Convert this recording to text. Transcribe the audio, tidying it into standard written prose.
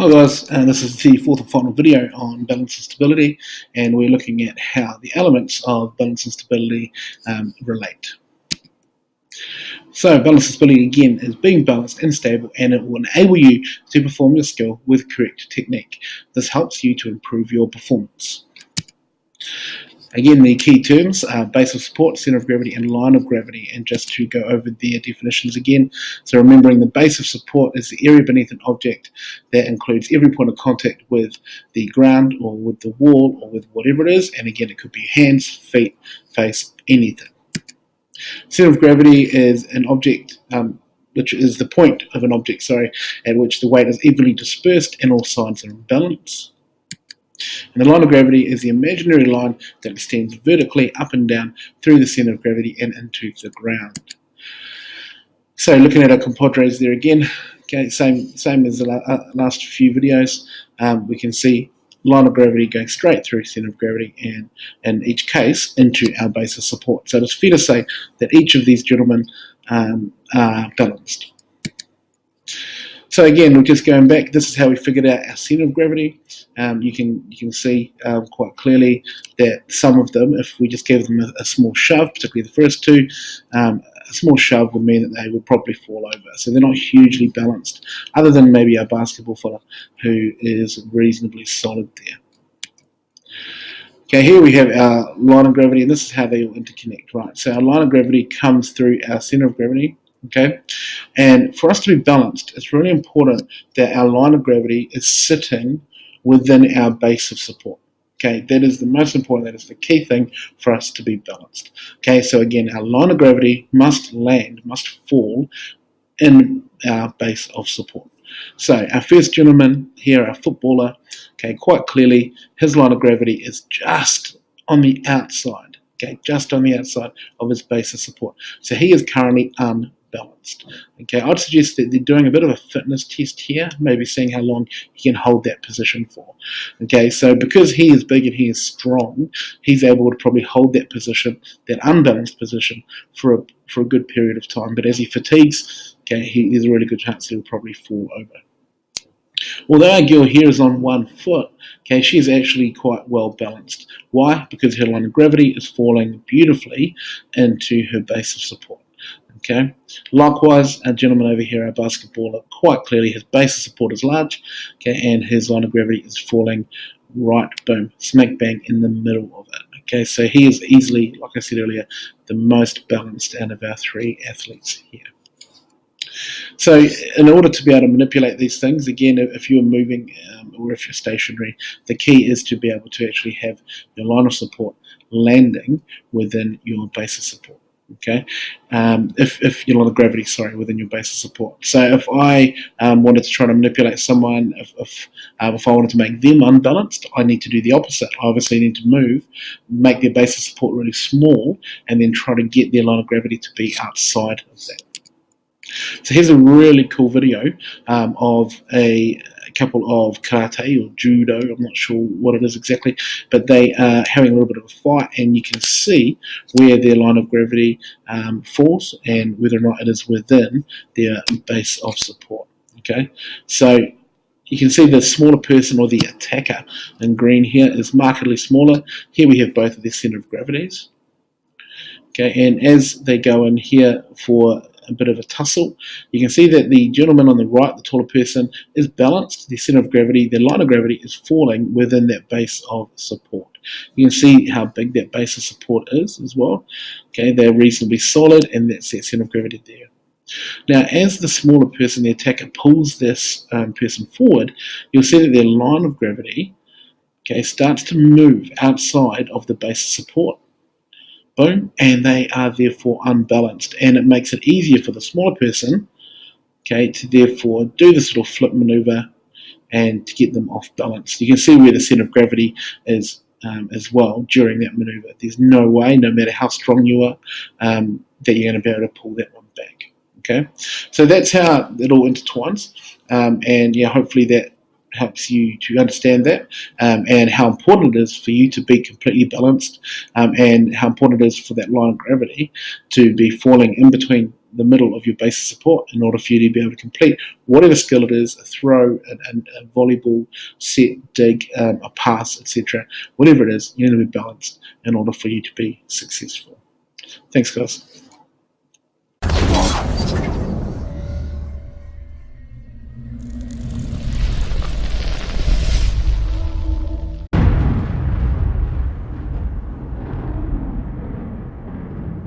Hi guys, this is the fourth and final video on balance and stability, and we're looking at how the elements of balance and stability relate. So balance and stability again is being balanced and stable, and it will enable you to perform your skill with correct technique. This helps you to improve your performance. Again, the key terms are base of support, center of gravity, and line of gravity. And just to go over their definitions again, so remembering the base of support is the area beneath an object that includes every point of contact with the ground or with the wall or with whatever it is. And again, it could be hands, feet, face, anything. Center of gravity is an object, which is the point of an object, at which the weight is evenly dispersed and all sides are in balance. And the line of gravity is the imaginary line that extends vertically up and down through the center of gravity and into the ground. So looking at our compadres there again, okay, same as the last few videos, we can see line of gravity going straight through center of gravity and in each case into our base of support. So it's fair to say that each of these gentlemen are balanced. So again, we're just going back. This is how we figured out our center of gravity. You can see quite clearly that some of them, if we just gave them a small shove, particularly the first two, a small shove would mean that they would probably fall over. So they're not hugely balanced, other than maybe our basketball fella who is reasonably solid there. Okay, here we have our line of gravity, and this is how they all interconnect, right? So our line of gravity comes through our center of gravity. Okay, and for us to be balanced, it's really important that our line of gravity is sitting within our base of support. Okay, that is the most important, that is the key thing for us to be balanced. Okay, so again, our line of gravity must fall in our base of support. So our first gentleman here, our footballer, okay, quite clearly his line of gravity is just on the outside. Okay, just on the outside of his base of support. So he is currently unbalanced. Okay, I'd suggest that they're doing a bit of a fitness test here, maybe seeing how long he can hold that position for. Okay, so because he is big and he is strong, he's able to probably hold that position, that unbalanced position, for a good period of time. But as he fatigues, okay, there's a really good chance he'll probably fall over. Although our girl here is on one foot, okay, she is actually quite well balanced. Why? Because her line of gravity is falling beautifully into her base of support. Okay. Likewise, our gentleman over here, our basketballer, quite clearly his base of support is large, okay, and his line of gravity is falling right, boom, smack bang in the middle of it. Okay, so he is easily, like I said earlier, the most balanced out of our three athletes here. So in order to be able to manipulate these things, again, if you're moving or if you're stationary, the key is to be able to actually have your line of support landing within your base of support. Okay, if your line of gravity, within your base of support. So if I wanted to try to manipulate someone, if I wanted to make them unbalanced, I need to do the opposite. I obviously need to make their base of support really small, and then try to get their line of gravity to be outside of that. So here's a really cool video of a couple of karate or judo, I'm not sure what it is exactly, but they are having a little bit of a fight, and you can see where their line of gravity falls and whether or not it is within their base of support. Okay, so you can see the smaller person, or the attacker in green here, is markedly smaller. Here we have both of their center of gravities. Okay, and as they go in here for a bit of a tussle, you can see that the gentleman on the right, the taller person, is balanced. The center of gravity, their line of gravity, is falling within that base of support. You can see how big that base of support is as well. Okay, they're reasonably solid, and that's that center of gravity there. Now, as the smaller person, the attacker, pulls this person forward, you'll see that their line of gravity, okay, starts to move outside of the base of support. Boom, and they are therefore unbalanced, and it makes it easier for the smaller person, okay, to therefore do this little flip maneuver and to get them off balance. You can see where the center of gravity is as well during that maneuver. There's no way, no matter how strong you are, that you're going to be able to pull that one back. Okay, so that's how it all intertwines, and yeah, hopefully that helps you to understand that, and how important it is for you to be completely balanced, and how important it is for that line of gravity to be falling in between the middle of your base of support in order for you to be able to complete whatever skill it is, a throw, a volleyball, set, dig, a pass, etc. Whatever it is, you need to be balanced in order for you to be successful. Thanks, guys.